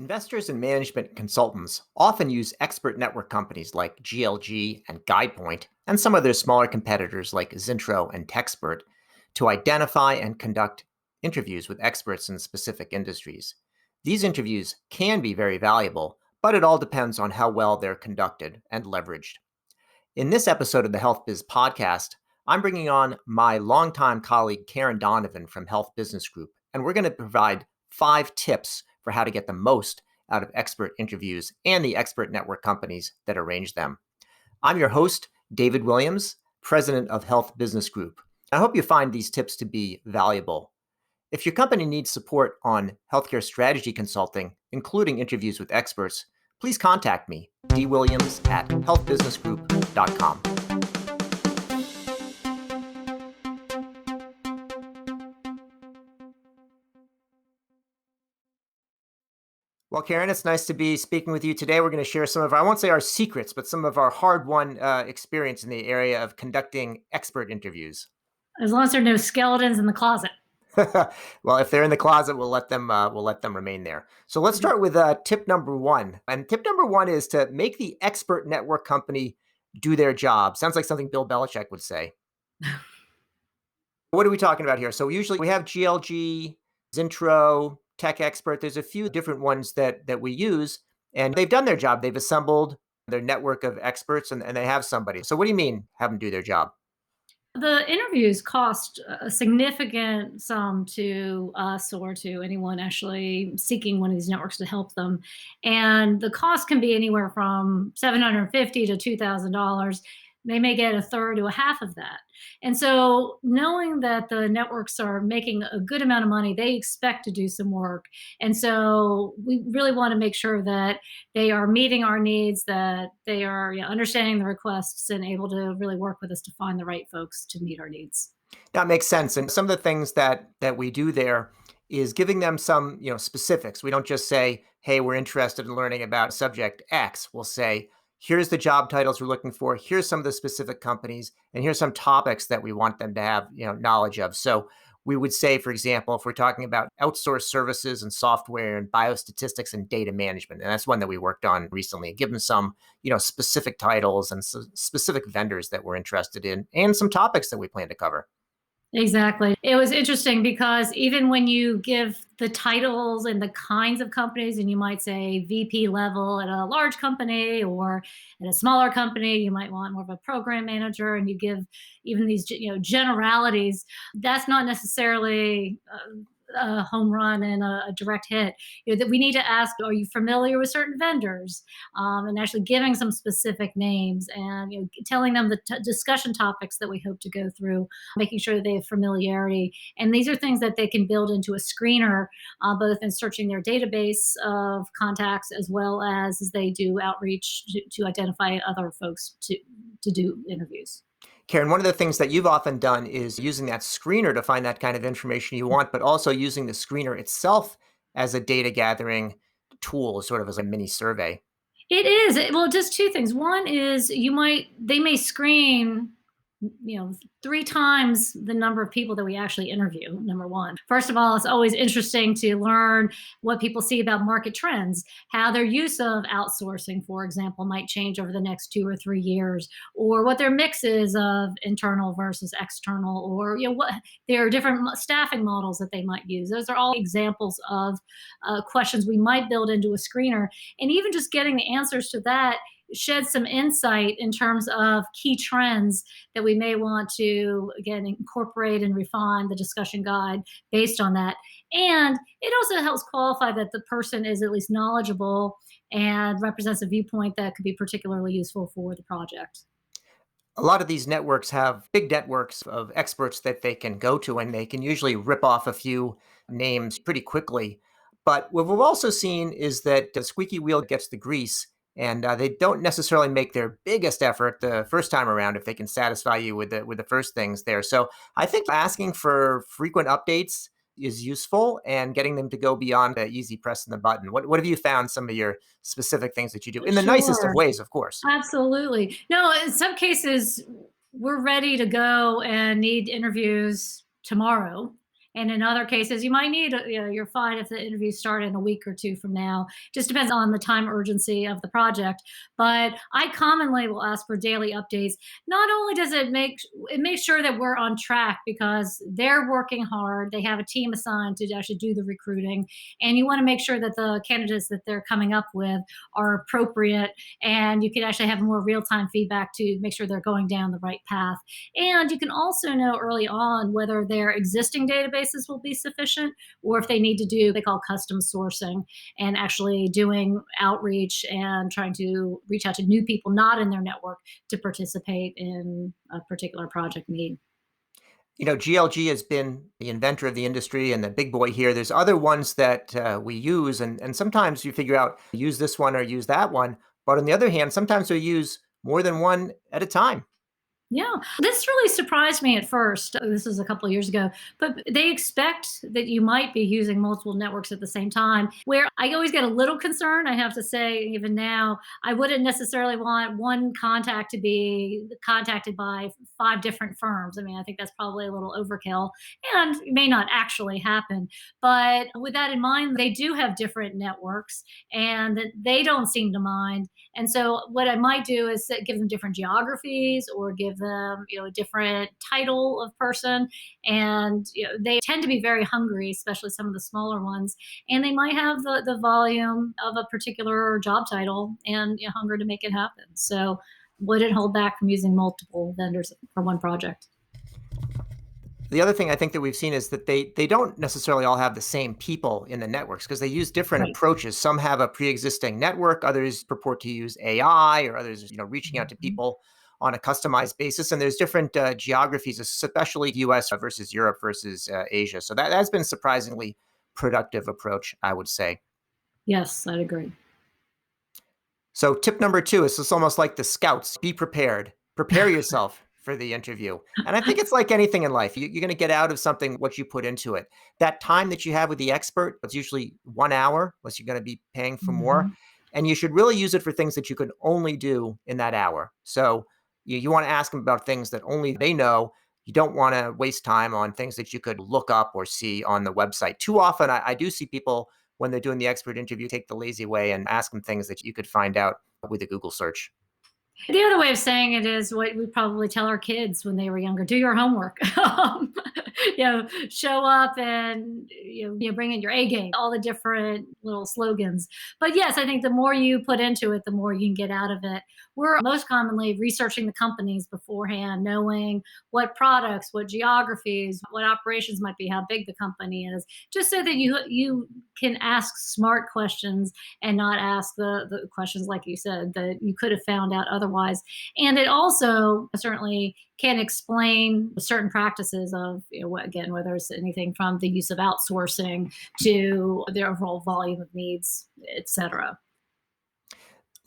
Investors and management consultants often use expert network companies like GLG and GuidePoint and some of their smaller competitors like Zintro and TechSpert to identify and conduct interviews with experts in specific industries. These interviews can be very valuable, but it all depends on how well they're conducted and leveraged. In this episode of the Health Biz podcast, I'm bringing on my longtime colleague Karen Donovan from Health Business Group, and we're going to provide 5 tips for how to get the most out of expert interviews and the expert network companies that arrange them. I'm your host, David Williams, president of Health Business Group. I hope you find these tips to be valuable. If your company needs support on healthcare strategy consulting, including interviews with experts, please contact me, dwilliams at healthbusinessgroup.com. Well, Karen, it's nice to be speaking with you today. We're going to share some of our, I won't say our secrets, but some of our hard-won experience in the area of conducting expert interviews. As long as there are no skeletons in the closet. Well, if they're in the closet, we'll let them remain there. So let's start with tip number one. And tip number one is to make the expert network company do their job. Sounds like something Bill Belichick would say. What are we talking about here? So usually we have GLG, Zintro, Tech Expert. There's a few different ones that we use, and they've done their job. They've assembled their network of experts, and they have somebody. So what do you mean have them do their job? The interviews cost a significant sum to us or to anyone actually seeking one of these networks to help them. And the cost can be anywhere from $750 to $2,000. They may get a third to a half of that. And so, knowing that the networks are making a good amount of money, they expect to do some work. And so, we really want to make sure that they are meeting our needs, that they are understanding the requests and able to really work with us to find the right folks to meet our needs. That makes sense. And some of the things that we do there is giving them some, specifics. We don't just say, "Hey, we're interested in learning about subject X." We'll say, "Here's the job titles we're looking for. Here's some of the specific companies, and here's some topics that we want them to have, knowledge of." So we would say, for example, if we're talking about outsourced services and software and biostatistics and data management, and that's one that we worked on recently, give them some, specific titles and specific vendors that we're interested in, and some topics that we plan to cover. Exactly. It was interesting because even when you give the titles and the kinds of companies, and you might say VP level at a large company or at a smaller company, you might want more of a program manager, and you give even these generalities. That's not necessarily a home run and a direct hit. That we need to ask: are you familiar with certain vendors? And actually giving some specific names, and telling them the discussion topics that we hope to go through, making sure that they have familiarity. And these are things that they can build into a screener, both in searching their database of contacts as well as they do outreach to identify other folks to do interviews. Karen, one of the things that you've often done is using that screener to find that kind of information you want, but also using the screener itself as a data gathering tool, sort of as a mini survey. It is. Well, it does two things. One is they may screen, 3 times the number of people that we actually interview, number one. First of all, it's always interesting to learn what people see about market trends, how their use of outsourcing, for example, might change over the next 2 or 3 years, or what their mix is of internal versus external, or what there are different staffing models that they might use. Those are all examples of questions we might build into a screener. And even just getting the answers to that shed some insight in terms of key trends that we may want to, again, incorporate and refine the discussion guide based on that. And it also helps qualify that the person is at least knowledgeable and represents a viewpoint that could be particularly useful for the project. A lot of these networks have big networks of experts that they can go to, and they can usually rip off a few names pretty quickly. But what we've also seen is that the squeaky wheel gets the grease, and they don't necessarily make their biggest effort the first time around if they can satisfy you with the first things there. So I think asking for frequent updates is useful, and getting them to go beyond the easy pressing the button. What have you found some of your specific things that you do in the nicest of Sure. ways, of course? Absolutely. No, in some cases, we're ready to go and need interviews tomorrow. And in other cases, you might need, you're fine if the interviews start in a week or two from now. Just depends on the time urgency of the project. But I commonly will ask for daily updates. Not only does it makes sure that we're on track because they're working hard. They have a team assigned to actually do the recruiting. And you want to make sure that the candidates that they're coming up with are appropriate, and you can actually have more real-time feedback to make sure they're going down the right path. And you can also know early on whether their existing databases will be sufficient or if they need to do, they call custom sourcing, and actually doing outreach and trying to reach out to new people not in their network to participate in a particular project need. GLG has been the inventor of the industry and the big boy here. There's other ones that we use, and sometimes you figure out use this one or use that one. But on the other hand, sometimes we use more than one at a time. Yeah, this really surprised me at first. This was a couple of years ago, but they expect that you might be using multiple networks at the same time. Where I always get a little concerned, I have to say, even now, I wouldn't necessarily want one contact to be contacted by five different firms. I mean, I think that's probably a little overkill and it may not actually happen. But with that in mind, they do have different networks and they don't seem to mind. And so what I might do is give them different geographies or give them, a different title of person. And they tend to be very hungry, especially some of the smaller ones. And they might have the volume of a particular job title and hunger to make it happen. So wouldn't hold back from using multiple vendors for one project. The other thing I think that we've seen is that they don't necessarily all have the same people in the networks because they use different Right. approaches. Some have a pre-existing network, others purport to use AI, or others, reaching out to Mhm. people on a customized basis. And there's different geographies, especially US versus Europe versus Asia. So that's been surprisingly productive approach, I would say. Yes, I'd agree. So tip number two is it's almost like the scouts. Be prepared. Prepare yourself for the interview. And I think it's like anything in life. You're going to get out of something what you put into it. That time that you have with the expert, it's usually 1 hour, unless you're going to be paying for more. Mhm. And you should really use it for things that you can only do in that hour. So you want to ask them about things that only they know. You don't want to waste time on things that you could look up or see on the website. Too often, I do see people when they're doing the expert interview, take the lazy way and ask them things that you could find out with a Google search. The other way of saying it is what we probably tell our kids when they were younger: do your homework. Show up and bring in your A game. All the different little slogans. But yes, I think the more you put into it, the more you can get out of it. We're most commonly researching the companies beforehand, knowing what products, what geographies, what operations might be, how big the company is, just so that you can ask smart questions and not ask the questions, like you said, that you could have found out otherwise. And it also certainly can explain certain practices of, again, whether it's anything from the use of outsourcing to the overall volume of needs, et cetera.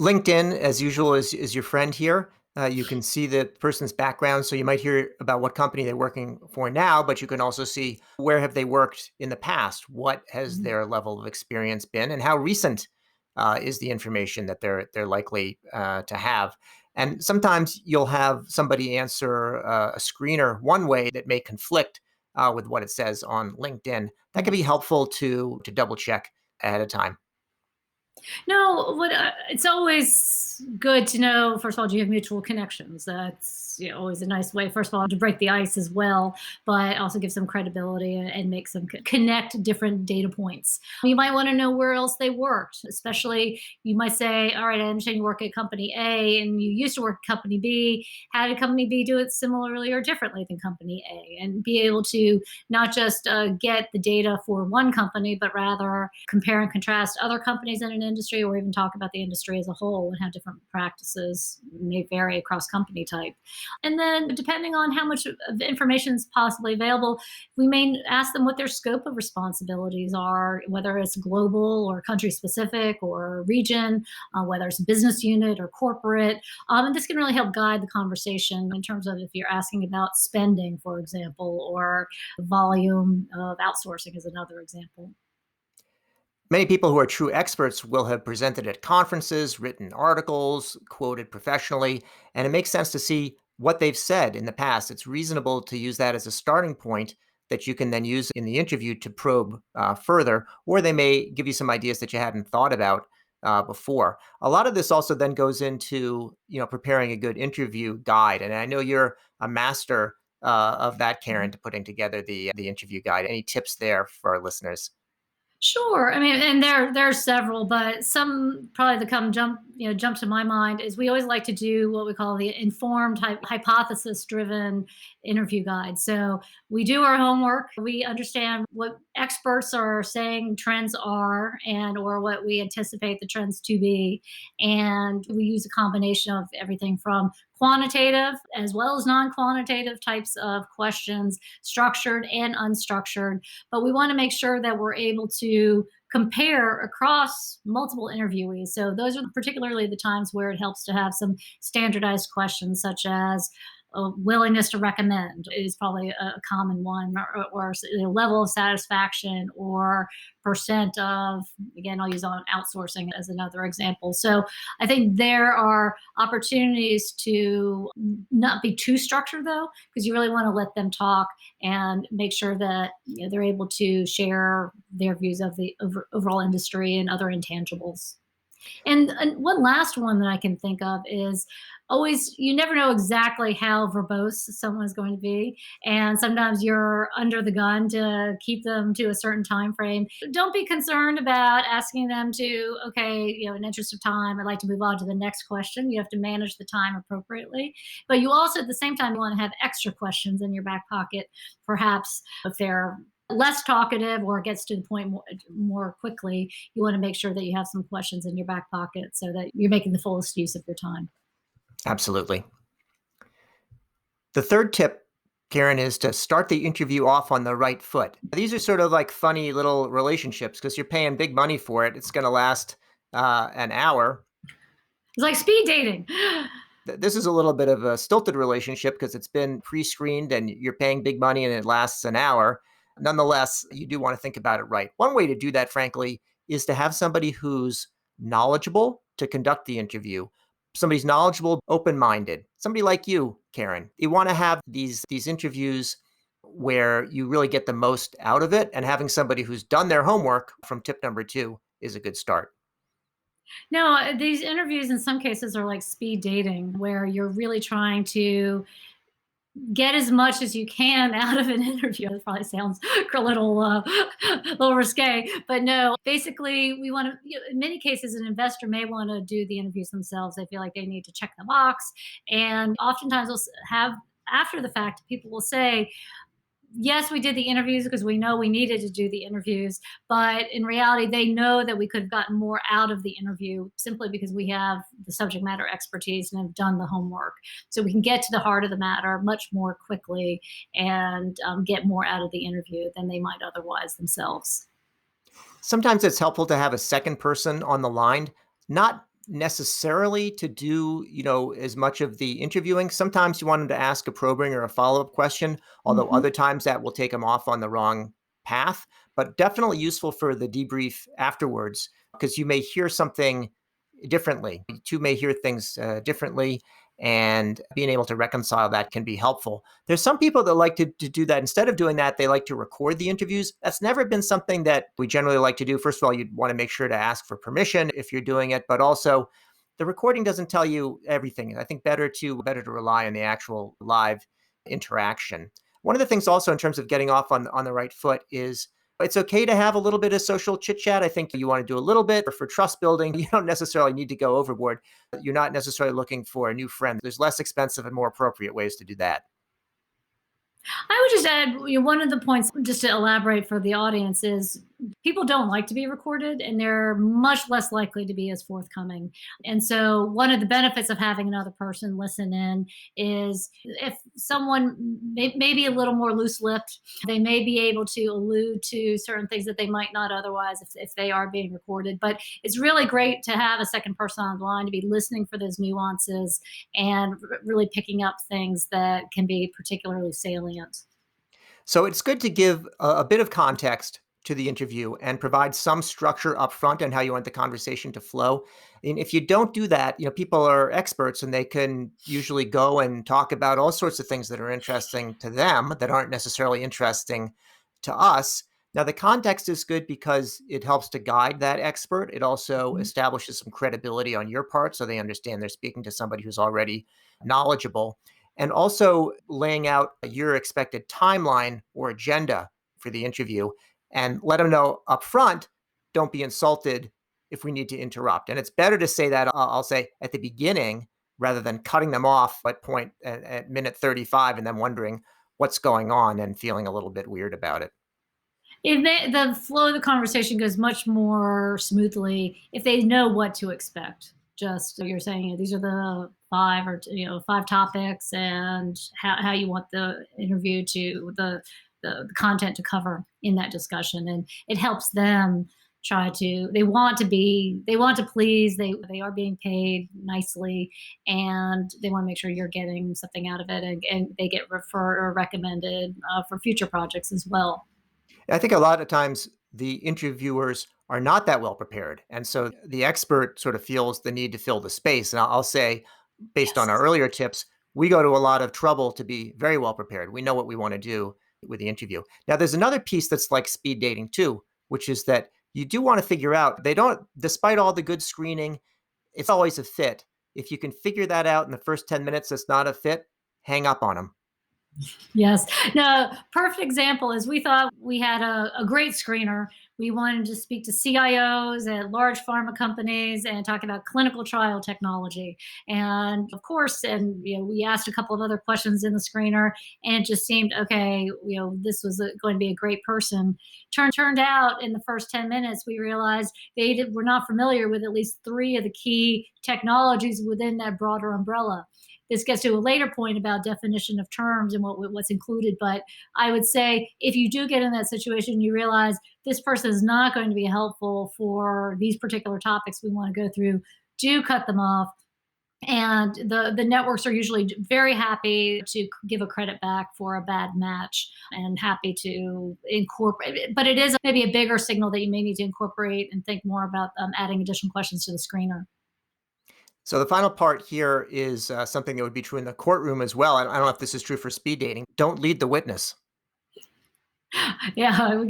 LinkedIn, as usual, is your friend here. You can see the person's background, so you might hear about what company they're working for now, but you can also see where have they worked in the past, what has Mhm. their level of experience been, and how recent is the information that they're likely to have. And sometimes you'll have somebody answer a screener one way that may conflict with what it says on LinkedIn. That can be Yes. helpful to double check ahead of time. No, what it's always good to know. First of all, do you have mutual connections? That's always a nice way. First of all, to break the ice as well, but also give some credibility and make some connect different data points. You might want to know where else they worked, especially you might say, all right, I understand you work at company A and you used to work at company B. How did company B do it similarly or differently than company A? And be able to not just get the data for one company, but rather compare and contrast other companies in an industry or even talk about the industry as a whole and how different practices may vary across company type. And then, depending on how much of the information is possibly available, we may ask them what their scope of responsibilities are, whether it's global or country specific or region, whether it's business unit or corporate. And this can really help guide the conversation in terms of if you're asking about spending, for example, or volume of outsourcing is another example. Many people who are true experts will have presented at conferences, written articles, quoted professionally, and it makes sense to see what they've said in the past. It's reasonable to use that as a starting point that you can then use in the interview to probe further, or they may give you some ideas that you hadn't thought about before. A lot of this also then goes into preparing a good interview guide, and I know you're a master of that, Karen, to putting together the interview guide. Any tips there for our listeners? Sure. I mean, and there are several, but some probably that jump to my mind is we always like to do what we call the informed hypothesis driven interview guide. So we do our homework, we understand what experts are saying trends are and or what we anticipate the trends to be, and we use a combination of everything from quantitative as well as non-quantitative types of questions, structured and unstructured, but we want to make sure that we're able to compare across multiple interviewees. So those are particularly the times where it helps to have some standardized questions, such as a willingness to recommend is probably a common one, or level of satisfaction, or percent of, again, I'll use on outsourcing as another example. So I think there are opportunities to not be too structured, though, because you really want to let them talk and make sure that they're able to share their views of the overall industry and other intangibles. And one last one that I can think of is always, you never know exactly how verbose someone is going to be. And sometimes you're under the gun to keep them to a certain time frame. Don't be concerned about asking them to, okay, in interest of time, I'd like to move on to the next question. You have to manage the time appropriately. But you also, at the same time, you want to have extra questions in your back pocket, perhaps if they're less talkative or gets to the point more quickly, you want to make sure that you have some questions in your back pocket so that you're making the fullest use of your time. Absolutely. The third tip, Karen, is to start the interview off on the right foot. These are sort of like funny little relationships because you're paying big money for it. It's going to last an hour. It's like speed dating. This is a little bit of a stilted relationship because it's been pre-screened and you're paying big money and it lasts an hour. Nonetheless, you do want to think about it right. One way to do that, frankly, is to have somebody who's knowledgeable to conduct the interview. Somebody's knowledgeable, open-minded. Somebody like you, Karen. You want to have these interviews where you really get the most out of it, and having somebody who's done their homework from tip number 2 is a good start. No, these interviews in some cases are like speed dating, where you're really trying to get as much as you can out of an interview. It probably sounds a little risque, but no. Basically, we want to. In many cases, an investor may want to do the interviews themselves. They feel like they need to check the box, and oftentimes we'll have after the fact, people will say, yes, we did the interviews because we know we needed to do the interviews, but in reality, they know that we could have gotten more out of the interview simply because we have the subject matter expertise and have done the homework. So we can get to the heart of the matter much more quickly and get more out of the interview than they might otherwise themselves. Sometimes it's helpful to have a second person on the line, not necessarily to do, as much of the interviewing. Sometimes you want them to ask a probing or a follow-up question, although Mhm. other times that will take them off on the wrong path, but definitely useful for the debrief afterwards because you may hear something differently. You two may hear things differently, and being able to reconcile that can be helpful. There's some people that like to do that. Instead of doing that, they like to record the interviews. That's never been something that we generally like to do. First of all, you'd want to make sure to ask for permission if you're doing it, but also the recording doesn't tell you everything. I think better to rely on the actual live interaction. One of the things also in terms of getting off on the right foot is it's okay to have a little bit of social chit chat. I think you want to do a little bit for trust building. You don't necessarily need to go overboard. You're not necessarily looking for a new friend. There's less expensive and more appropriate ways to do that. I would just add, one of the points, just to elaborate for the audience, is people don't like to be recorded and they're much less likely to be as forthcoming. And so, one of the benefits of having another person listen in is if someone may be a little more loose lipped, they may be able to allude to certain things that they might not otherwise if they are being recorded. But it's really great to have a second person on the line to be listening for those nuances and really picking up things that can be particularly salient. So it's good to give a bit of context to the interview and provide some structure up front on how you want the conversation to flow. And if you don't do that, people are experts and they can usually go and talk about all sorts of things that are interesting to them that aren't necessarily interesting to us. Now, the context is good because it helps to guide that expert. It also Mhm. establishes some credibility on your part so they understand they're speaking to somebody who's already knowledgeable. And also laying out your expected timeline or agenda for the interview and let them know up front, don't be insulted if we need to interrupt. And it's better to say that, I'll say, at the beginning rather than cutting them off at minute 35 and then wondering what's going on and feeling a little bit weird about it. If the flow of the conversation goes much more smoothly if they know what to expect. Just you're saying, these are the five topics, and how you want the interview to the content to cover in that discussion, and it helps them try to. They want to please. They are being paid nicely, and they want to make sure you're getting something out of it, and they get referred or recommended for future projects as well. I think a lot of times the interviewers are not that well prepared. And so the expert sort of feels the need to fill the space. And I'll say, based on our Yes. earlier tips, we go to a lot of trouble to be very well prepared. We know what we want to do with the interview. Now, there's another piece that's like speed dating too, which is that you do want to figure out, they don't, despite all the good screening, it's always a fit. If you can figure that out in the first 10 minutes, that's not a fit, hang up on them. Yes. No, perfect example is we thought we had a great screener. We wanted to speak to CIOs at large pharma companies and talk about clinical trial technology. And of course, we asked a couple of other questions in the screener, and it just seemed okay. This was going to be a great person. Turned out in the first 10 minutes, we realized were not familiar with at least three of the key technologies within that broader umbrella. This gets to a later point about definition of terms and what's included. But I would say if you do get in that situation, you realize this person is not going to be helpful for these particular topics we want to go through. Do cut them off. And the networks are usually very happy to give a credit back for a bad match and happy to incorporate it. But it is maybe a bigger signal that you may need to incorporate and think more about adding additional questions to the screener. So the final part here is something that would be true in the courtroom as well. I don't know if this is true for speed dating. Don't lead the witness. Yeah,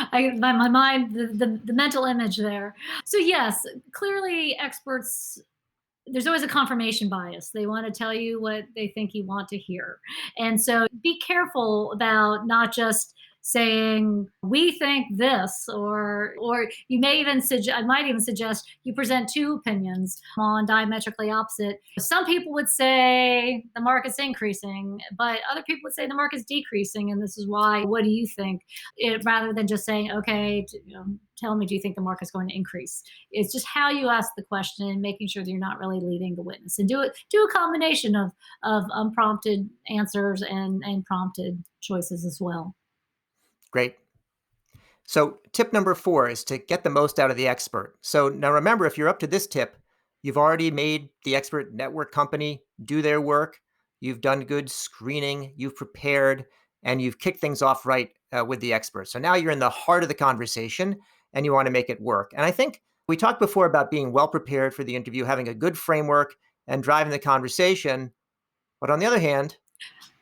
my mind, the mental image there. So yes, clearly experts. There's always a confirmation bias. They want to tell you what they think you want to hear, and so be careful about not just saying we think this, or you may even suggest. I might even suggest you present two opinions on diametrically opposite. Some people would say the market's increasing, but other people would say the market's decreasing, and this is why. What do you think? Rather than just saying, okay, tell me, do you think the market's going to increase? It's just how you ask the question and making sure that you're not really leading the witness, and do a combination of unprompted answers and prompted choices as well. Great. So tip number 4 is to get the most out of the expert. So now remember, if you're up to this tip, you've already made the expert network company do their work. You've done good screening, you've prepared, and you've kicked things off right with the expert. So now you're in the heart of the conversation and you want to make it work. And I think we talked before about being well prepared for the interview, having a good framework and driving the conversation. But on the other hand,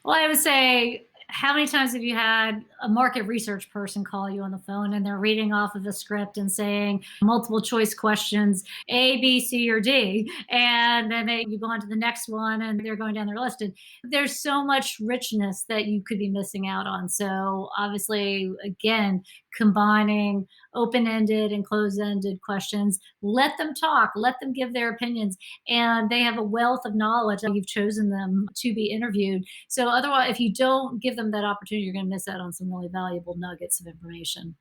Well, I would say, how many times have you had a market research person call you on the phone and they're reading off of a script and saying multiple choice questions, A, B, C, or D, and then you go on to the next one and they're going down their list. And there's so much richness that you could be missing out on. So obviously, again, combining open-ended and closed-ended questions, let them talk, let them give their opinions, and they have a wealth of knowledge that you've chosen them to be interviewed. So otherwise, if you don't give them that opportunity, you're going to miss out on some really valuable nuggets of information.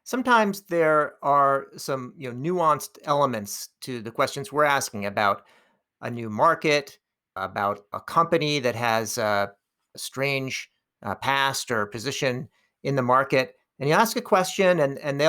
sometimes there are some nuanced elements to the questions we're asking about a new market, about a company that has a strange past or position in the market. And you ask a question, and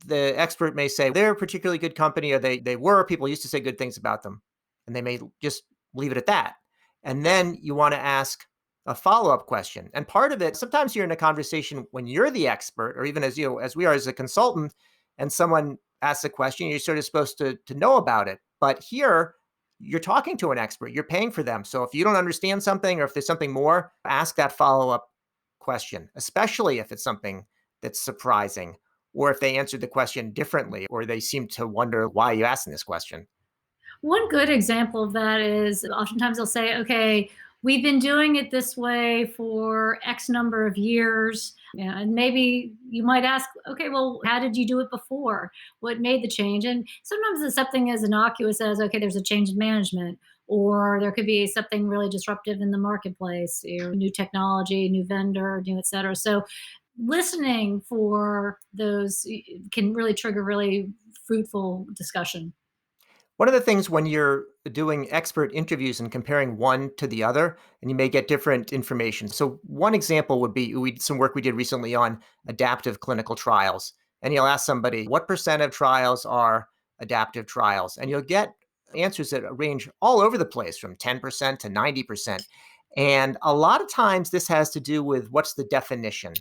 the expert may say they're a particularly good company, or they were. People used to say good things about them, and they may just leave it at that. And then you want to ask, a follow-up question. And part of it, sometimes you're in a conversation when you're the expert, or even as you know, as we are as a consultant, and someone asks a question, you're sort of supposed to know about it. But here, you're talking to an expert, you're paying for them. So if you don't understand something or if there's something more, ask that follow-up question, especially if it's something that's surprising, or if they answered the question differently, or they seem to wonder why you asking this question. One good example of that is oftentimes they'll say, okay, we've been doing it this way for X number of years. And maybe you might ask, okay, well, how did you do it before? What made the change? And sometimes it's something as innocuous as, okay, there's a change in management, or there could be something really disruptive in the marketplace, new technology, new vendor, new et cetera. So listening for those can really trigger really fruitful discussion. One of the things when you're doing expert interviews and comparing one to the other, and you may get different information. So one example would be some work we did recently on adaptive clinical trials. And you'll ask somebody, what percent of trials are adaptive trials? And you'll get answers that range all over the place from 10% to 90%. And a lot of times this has to do with what's the definition.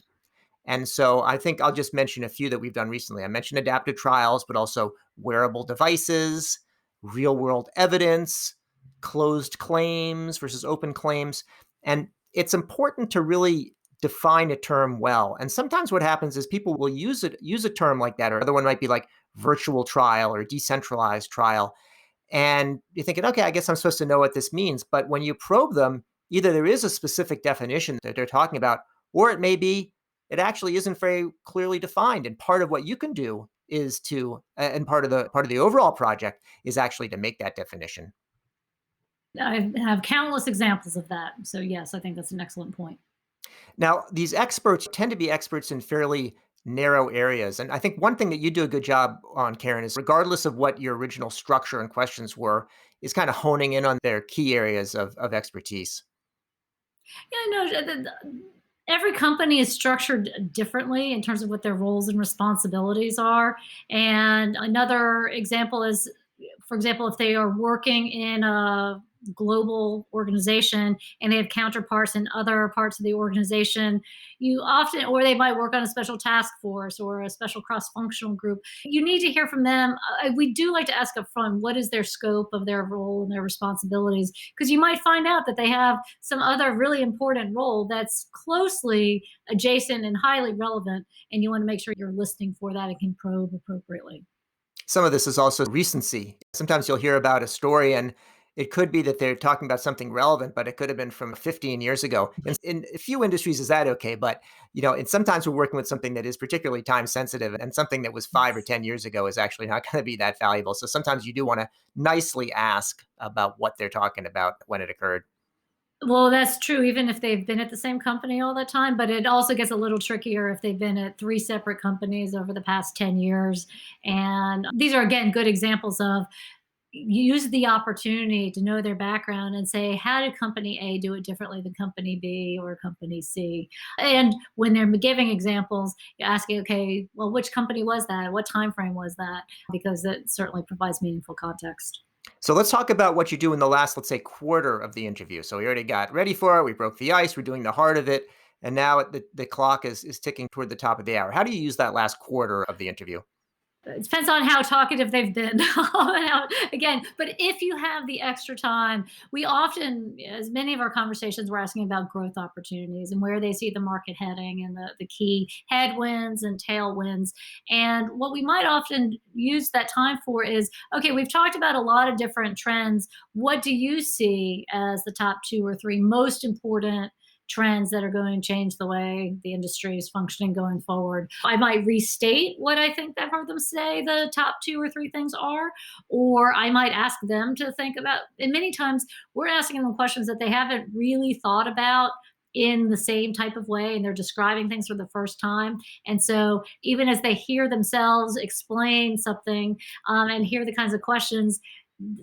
And so I think I'll just mention a few that we've done recently. I mentioned adaptive trials, but also wearable devices, real world evidence, closed claims versus open claims. And it's important to really define a term well. And sometimes what happens is people will use a term like that, or other one might be like virtual trial or decentralized trial. And you're thinking, okay, I guess I'm supposed to know what this means. But when you probe them, either there is a specific definition that they're talking about, or it may be it actually isn't very clearly defined. And part of what you can do is and part of the overall project is actually to make that definition. I have countless examples of that. So, yes, I think that's an excellent point. Now, these experts tend to be experts in fairly narrow areas. And I think one thing that you do a good job on, Karen, is regardless of what your original structure and questions were, is kind of honing in on their key areas of expertise. Yeah, no, every company is structured differently in terms of what their roles and responsibilities are. And another example is, for example, if they are working in a global organization and they have counterparts in other parts of the organization, you often, or they might work on a special task force or a special cross functional group. You need to hear from them. We do like to ask up front what is their scope of their role and their responsibilities, because you might find out that they have some other really important role that's closely adjacent and highly relevant. And you want to make sure you're listening for that and can probe appropriately. Some of this is also recency. Sometimes you'll hear about a story and it could be that they're talking about something relevant, but it could have been from 15 years ago. In a few industries, is that okay? But and sometimes we're working with something that is particularly time sensitive, and something that was 5 or 10 years ago is actually not going to be that valuable. So sometimes you do want to nicely ask about what they're talking about when it occurred. Well, that's true, even if they've been at the same company all the time, but it also gets a little trickier if they've been at 3 separate companies over the past 10 years. And these are, again, good examples of use the opportunity to know their background and say, how did company A do it differently than company B or company C? And when they're giving examples, you're asking, okay, well, which company was that? What time frame was that? Because that certainly provides meaningful context. So let's talk about what you do in the last, let's say, quarter of the interview. So we already got ready for it. We broke the ice. We're doing the heart of it. And now the clock is ticking toward the top of the hour. How do you use that last quarter of the interview? It depends on how talkative they've been. Again, but if you have the extra time, we often, as many of our conversations, we're asking about growth opportunities and where they see the market heading and the key headwinds and tailwinds. And what we might often use that time for is, okay, we've talked about a lot of different trends. What do you see as the top two or three most important trends that are going to change the way the industry is functioning going forward? I might restate what I think I've heard them say the top two or three things are, or I might ask them to think about. And many times we're asking them questions that they haven't really thought about in the same type of way, and they're describing things for the first time. And so even as they hear themselves explain something, and hear the kinds of questions,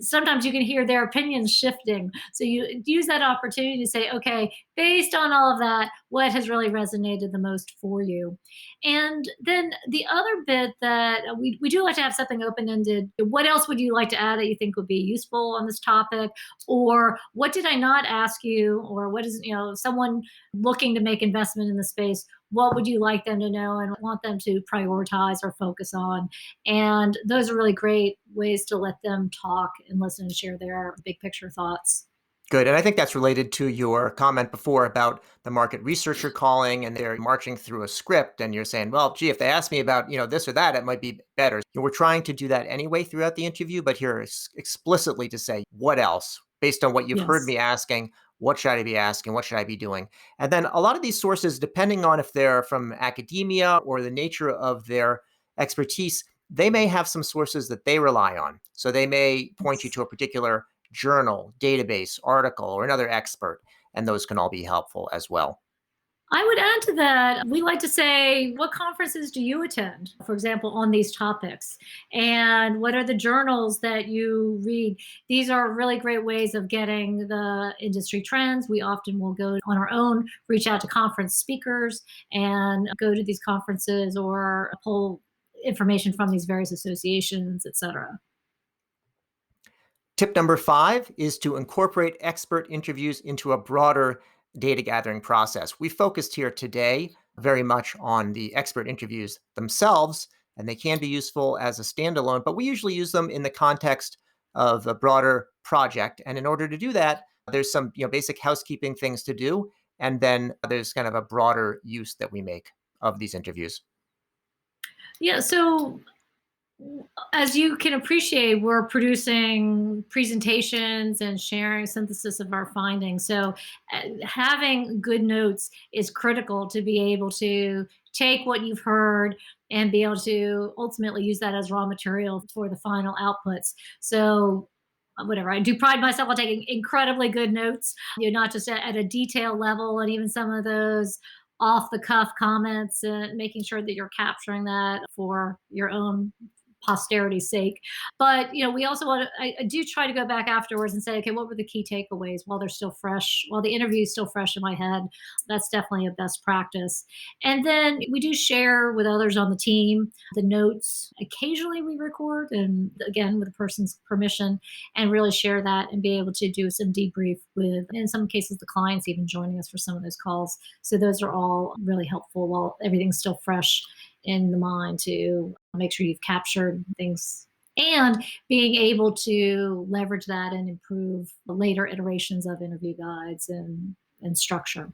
sometimes you can hear their opinions shifting. So you use that opportunity to say, okay, based on all of that, what has really resonated the most for you? And then the other bit that we do like to have something open ended. What else would you like to add that you think would be useful on this topic? Or what did I not ask you? Or what is, someone looking to make investment in the space? What would you like them to know and want them to prioritize or focus on? And those are really great ways to let them talk and listen and share their big picture thoughts. Good. And I think that's related to your comment before about the market researcher calling and they're marching through a script and you're saying, well, gee, if they ask me about, this or that, it might be better. We're trying to do that anyway throughout the interview, but here explicitly to say, what else? Based on what you've heard Yes. me asking, what should I be asking? What should I be doing? And then a lot of these sources, depending on if they're from academia or the nature of their expertise, they may have some sources that they rely on. So they may point you Yes. to a particular journal, database, article, or another expert, and those can all be helpful as well. I would add to that, we like to say, what conferences do you attend, for example, on these topics? And what are the journals that you read? These are really great ways of getting the industry trends. We often will go on our own, reach out to conference speakers, and go to these conferences or pull information from these various associations, et cetera. Tip number 5 is to incorporate expert interviews into a broader data gathering process. We focused here today very much on the expert interviews themselves, and they can be useful as a standalone, but we usually use them in the context of a broader project. And in order to do that, there's some basic housekeeping things to do, and then there's kind of a broader use that we make of these interviews. Yeah, so as you can appreciate, we're producing presentations and sharing synthesis of our findings. So, having good notes is critical to be able to take what you've heard and be able to ultimately use that as raw material for the final outputs. So, whatever, I do pride myself on taking incredibly good notes, not just at a detail level, and even some of those off the cuff comments, making sure that you're capturing that for your own posterity's sake. But we also want to. I do try to go back afterwards and say, okay, what were the key takeaways while they're still fresh, while the interview is still fresh in my head. That's definitely a best practice. And then we do share with others on the team the notes. Occasionally we record, and again with the person's permission, and really share that and be able to do some debrief with, in some cases, the clients even joining us for some of those calls. So those are all really helpful while everything's still fresh in the mind, to make sure you've captured things and being able to leverage that and improve the later iterations of interview guides and structure.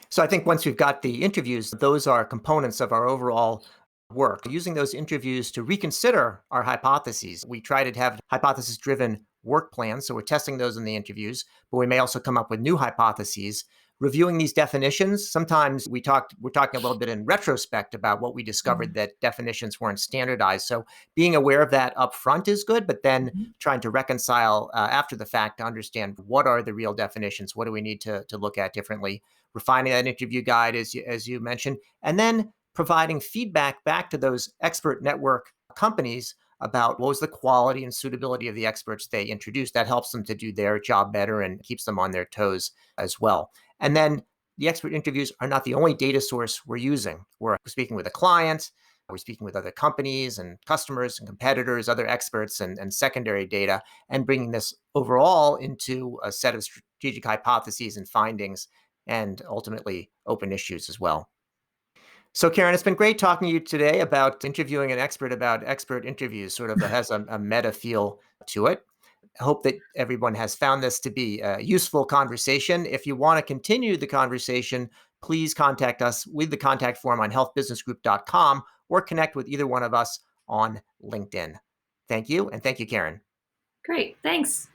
So I think once we've got the interviews, those are components of our overall work. Using those interviews to reconsider our hypotheses. We try to have hypothesis driven work plans. So we're testing those in the interviews, but we may also come up with new hypotheses. Reviewing these definitions, sometimes we're talking a little bit in retrospect about what we discovered, Mhm. that definitions weren't standardized. So being aware of that up front is good, but then Mhm. trying to reconcile after the fact to understand what are the real definitions, what do we need to look at differently, refining that interview guide as you mentioned, and then providing feedback back to those expert network companies about what was the quality and suitability of the experts they introduced. That helps them to do their job better and keeps them on their toes as well. And then the expert interviews are not the only data source we're using. We're speaking with a client, we're speaking with other companies and customers and competitors, other experts, and secondary data, and bringing this overall into a set of strategic hypotheses and findings, and ultimately open issues as well. So, Karen, it's been great talking to you today about interviewing an expert about expert interviews, sort of has a meta feel to it. I hope that everyone has found this to be a useful conversation. If you want to continue the conversation, please contact us with the contact form on healthbusinessgroup.com or connect with either one of us on LinkedIn. Thank you. And thank you, Karen. Great. Thanks.